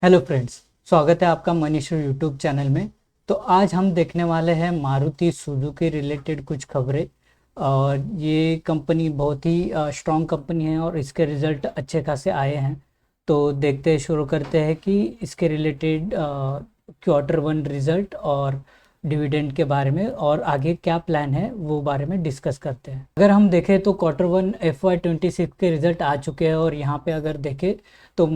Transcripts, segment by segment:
Hello friends, स्वागत है आपका मनीष यूट्यूब चैनल में। तो आज हम देखने वाले हैं मारुति सुजुकी रिलेटेड कुछ खबरें। और ये कंपनी बहुत ही स्ट्रॉन्ग कंपनी है और इसके रिज़ल्ट अच्छे खासे आए हैं। तो देखते हैं, शुरू करते हैं कि इसके रिलेटेड क्वार्टर वन रिज़ल्ट और डिविडेंड के बारे में और आगे क्या प्लान है वो बारे में डिस्कस करते हैं। अगर हम देखें तो क्वार्टर वन FY26 के रिज़ल्ट आ चुके हैं और यहाँ पे अगर देखें तो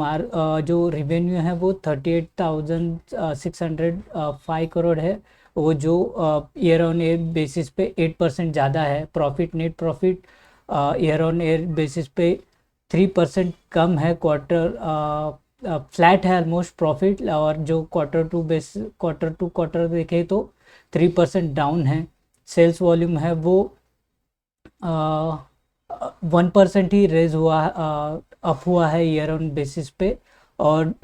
जो रिवेन्यू है वो 38,605 करोड़ है। वो जो ईयर ऑन ईयर बेसिस पे 8% ज़्यादा है। Profit, net profit year on year basis पे 3% कम है। फ्लैट है ऑलमोस्ट प्रॉफिट। और जो क्वार्टर टू क्वार्टर देखें तो 3% डाउन है। सेल्स वॉल्यूम है वो 1% ही रेज हुआ, अप हुआ है ईयर ऑन बेसिस पे। और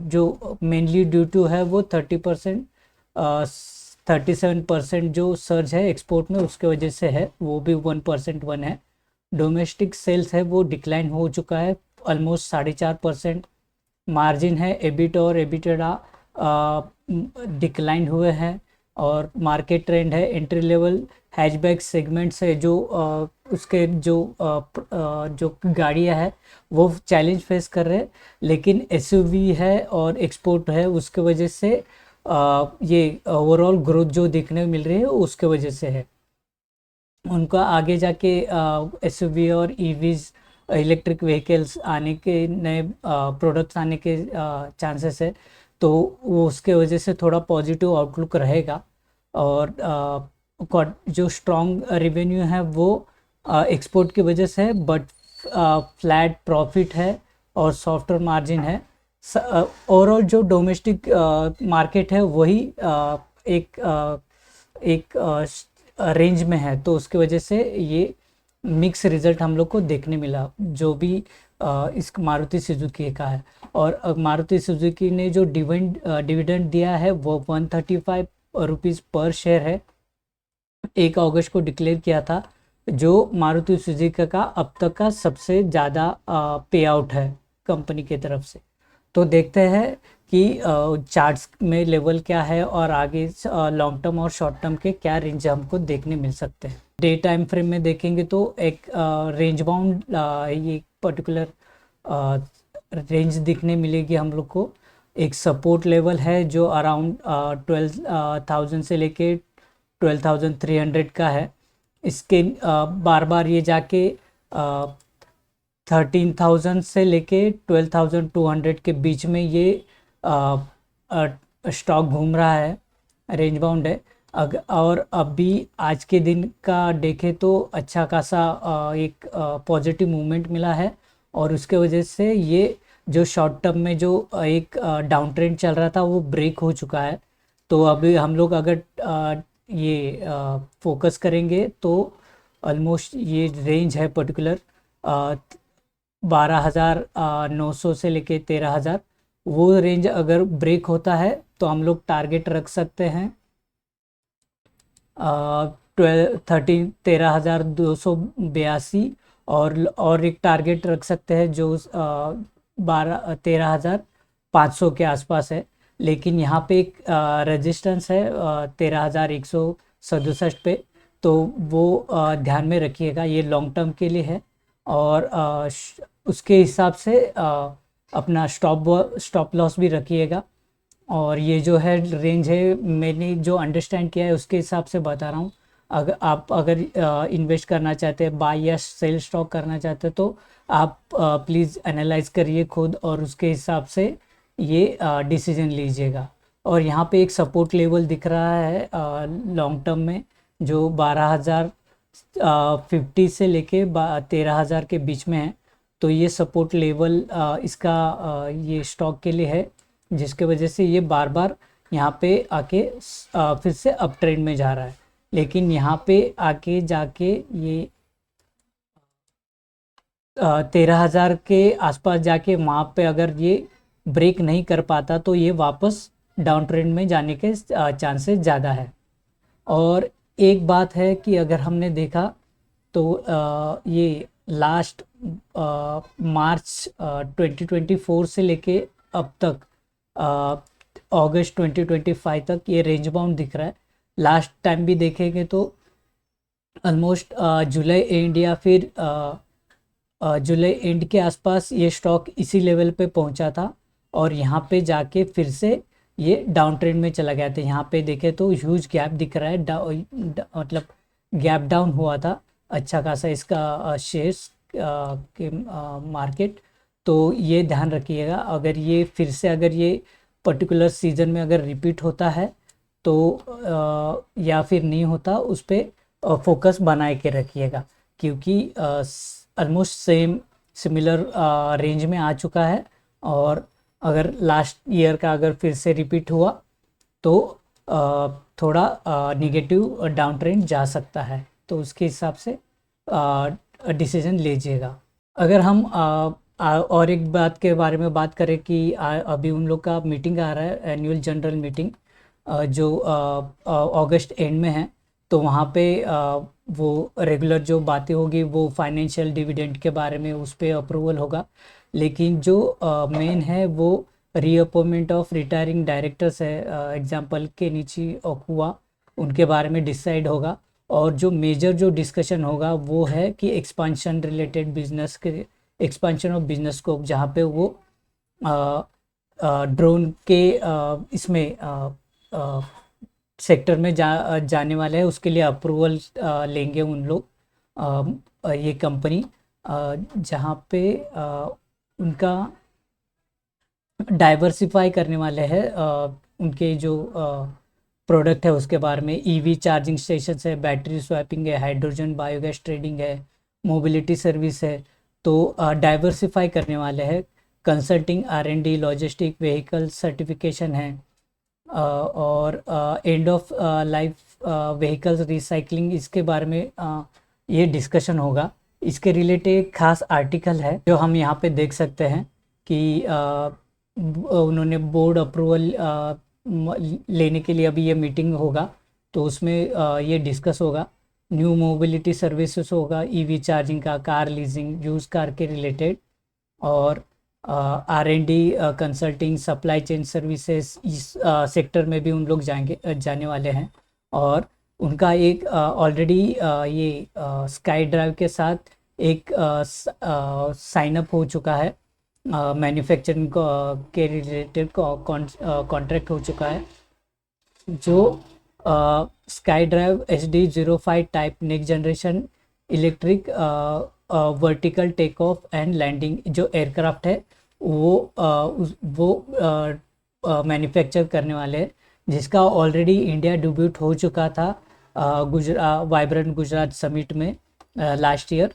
जो मेनली ड्यू टू है वो 37% जो सर्ज है एक्सपोर्ट में उसके वजह से है, वो भी 1% वन है। डोमेस्टिक सेल्स है वो डिक्लाइन हो चुका है ऑलमोस्ट 4.5%। मार्जिन है एबिट और एबिटेडा डिक्लाइन हुए हैं। और मार्केट ट्रेंड है एंट्री लेवल हैचबैक सेगमेंट से जो उसके जो गाड़ियां है वो चैलेंज फेस कर रहे हैं। लेकिन एसयूवी है और एक्सपोर्ट है उसके वजह से ये ओवरऑल ग्रोथ जो देखने को मिल रही है उसके वजह से है। उनका आगे जाके एसयूवी और ईवीज इलेक्ट्रिक व्हीकल्स आने के नए प्रोडक्ट्स आने के चांसेस है। तो वो उसके वजह से थोड़ा पॉजिटिव आउटलुक रहेगा। और जो स्ट्रॉन्ग रेवेन्यू है वो एक्सपोर्ट की वजह से है, बट फ्लैट प्रॉफिट है और सॉफ्टवेयर मार्जिन है। ओवरऑल जो डोमेस्टिक मार्केट है वही एक रेंज में है, तो उसकी वजह से ये मिक्स रिजल्ट हम लोग को देखने मिला जो भी इस मारुति सुजुकी का है। और मारुति सुजुकी ने जो डिविडेंड दिया है वो 135 रुपीज़ पर शेयर है। 1 अगस्त को डिक्लेयर किया था, जो मारुति सुजुकी का अब तक का सबसे ज़्यादा पे आउट है कंपनी की तरफ से। तो देखते हैं कि चार्ट्स में लेवल क्या है और आगे लॉन्ग टर्म और शॉर्ट टर्म के क्या रेंज हमको देखने मिल सकते हैं। डे टाइम फ्रेम में देखेंगे तो एक रेंज बाउंड ये पर्टिकुलर रेंज दिखने मिलेगी हम लोग को। एक सपोर्ट लेवल है जो अराउंड 12,000 से लेके 12,300 का है। इसके बार बार ये जाके 13,000 से लेके 12,200 के बीच में ये स्टॉक घूम रहा है, रेंज बाउंड है। और अभी आज के दिन का देखें तो अच्छा खासा एक पॉजिटिव मूवमेंट मिला है। और उसके वजह से ये जो शॉर्ट टर्म में जो एक डाउन ट्रेंड चल रहा था वो ब्रेक हो चुका है। तो अभी हम लोग अगर ये फोकस करेंगे तो ऑलमोस्ट ये रेंज है पर्टिकुलर 12,900 से लेके 13,000। वो रेंज अगर ब्रेक होता है तो हम लोग टारगेट रख सकते हैं 13,282। और एक टारगेट रख सकते हैं जो 13,500 के आसपास है। लेकिन यहाँ पे एक रेजिस्टेंस है 13,167 पे, तो वो ध्यान में रखिएगा, ये लॉन्ग टर्म के लिए है। और उसके हिसाब से अपना स्टॉप लॉस भी रखिएगा। और ये जो है रेंज है, मैंने जो अंडरस्टैंड किया है उसके हिसाब से बता रहा हूँ। अगर इन्वेस्ट करना चाहते हैं, बाय या सेल स्टॉक करना चाहते हैं, तो आप प्लीज़ एनालाइज करिए खुद और उसके हिसाब से ये डिसीजन लीजिएगा। और यहाँ पे एक सपोर्ट लेवल दिख रहा है लॉन्ग टर्म में, जो 12,050 से लेके 13,000 के बीच में है। तो ये सपोर्ट लेवल इसका ये स्टॉक के लिए है, जिसके वजह से ये बार बार यहाँ पे आके फिर से अप ट्रेंड में जा रहा है। लेकिन यहाँ पे आके जाके ये 13,000 के आसपास जाके वहाँ पे अगर ये ब्रेक नहीं कर पाता तो ये वापस डाउन ट्रेंड में जाने के चांसेस ज़्यादा है। और एक बात है कि अगर हमने देखा तो ये लास्ट मार्च 2024 से लेके अब तक अगस्त 2025 तक ये रेंज बाउंड दिख रहा है। लास्ट टाइम भी देखेंगे तो ऑलमोस्ट जुलाई एंड या फिर जुलाई एंड के आसपास ये स्टॉक इसी लेवल पे पहुंचा था और यहाँ पे जाके फिर से ये डाउन ट्रेंड में चला गया था। यहाँ पे देखें तो ह्यूज गैप दिख रहा है, मतलब गैप डाउन हुआ था अच्छा खासा इसका शेयर्स के मार्केट। तो ये ध्यान रखिएगा, अगर ये फिर से अगर ये पर्टिकुलर सीज़न में अगर रिपीट होता है तो या फिर नहीं होता, उस पर फोकस बनाए के रखिएगा, क्योंकि ऑलमोस्ट सेम सिमिलर रेंज में आ चुका है और अगर लास्ट ईयर का अगर फिर से रिपीट हुआ तो थोड़ा निगेटिव डाउन ट्रेंड जा सकता है, तो उसके हिसाब से डिसीजन लीजिएगा। अगर हम और एक बात के बारे में बात करें कि अभी उन लोग का मीटिंग आ रहा है, एनुअल जनरल मीटिंग, जो अगस्त एंड में है, तो वहाँ पे वो रेगुलर जो बातें होगी वो फाइनेंशियल डिविडेंड के बारे में उस पर अप्रूवल होगा, लेकिन जो मेन है वो रीअपॉइंटमेंट ऑफ रिटायरिंग डायरेक्टर्स है, एग्जांपल के नीचे हुआ, उनके बारे में डिसाइड होगा। और जो मेजर जो डिस्कशन होगा वो है कि एक्सपांशन रिलेटेड बिजनेस के, एक्सपांशन ऑफ बिजनेस स्कोप, जहाँ पे वो ड्रोन के इसमें सेक्टर में जाने वाले हैं, उसके लिए अप्रूवल लेंगे उन लोग, ये कंपनी, जहाँ पे उनका डाइवर्सिफाई करने वाले हैं उनके जो प्रोडक्ट है उसके बारे में। ईवी चार्जिंग स्टेशन है, बैटरी स्वैपिंग है, हाइड्रोजन बायोगैस ट्रेडिंग है, मोबिलिटी सर्विस है, तो डाइवर्सिफाई करने वाले हैं। Consulting, R&D, logistic, vehicle certification है, और end of life vehicles recycling, इसके बारे में ये डिस्कशन होगा। इसके रिलेटेड खास आर्टिकल है जो हम यहाँ पे देख सकते हैं कि उन्होंने बोर्ड अप्रूवल लेने के लिए अभी ये मीटिंग होगा, तो उसमें ये डिस्कस होगा। न्यू मोबिलिटी सर्विसेज होगा, ईवी चार्जिंग का, कार लीजिंग, यूज कार के रिलेटेड, और R&D consulting, supply chain services, इस सेक्टर में भी उन लोग जाने वाले हैं। और उनका एक ऑलरेडी ये स्काई ड्राइव के साथ एक साइन अप हो चुका है, मैन्युफैक्चरिंग के रिलेटेड कॉन्ट्रैक्ट हो चुका है, जो sky drive HD-05 type next generation electric vertical take off and landing जो एयरक्राफ्ट है वो मैन्युफैक्चर करने वाले हैं, जिसका ऑलरेडी इंडिया डिब्यूट हो चुका था वाइब्रेंट गुजरात समिट में लास्ट ईयर।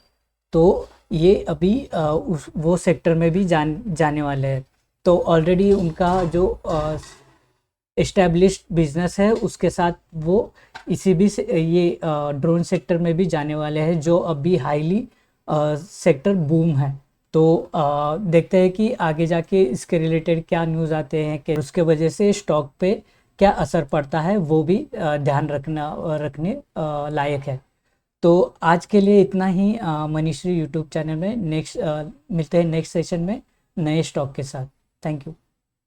तो ये अभी वो सेक्टर में भी जाने वाले हैं। तो ऑलरेडी उनका जो एस्टैब्लिश्ड बिजनेस है उसके साथ वो इसी भी ये ड्रोन सेक्टर में भी जाने वाले हैं, जो अभी हाईली सेक्टर बूम है। तो देखते हैं कि आगे जाके इसके रिलेटेड क्या न्यूज़ आते हैं कि उसके वजह से स्टॉक पे क्या असर पड़ता है, वो भी ध्यान रखने लायक है। तो आज के लिए इतना ही मनीश्री यूट्यूब चैनल में। नेक्स्ट मिलते हैं नेक्स्ट सेशन में नए स्टॉक के साथ। Thank you.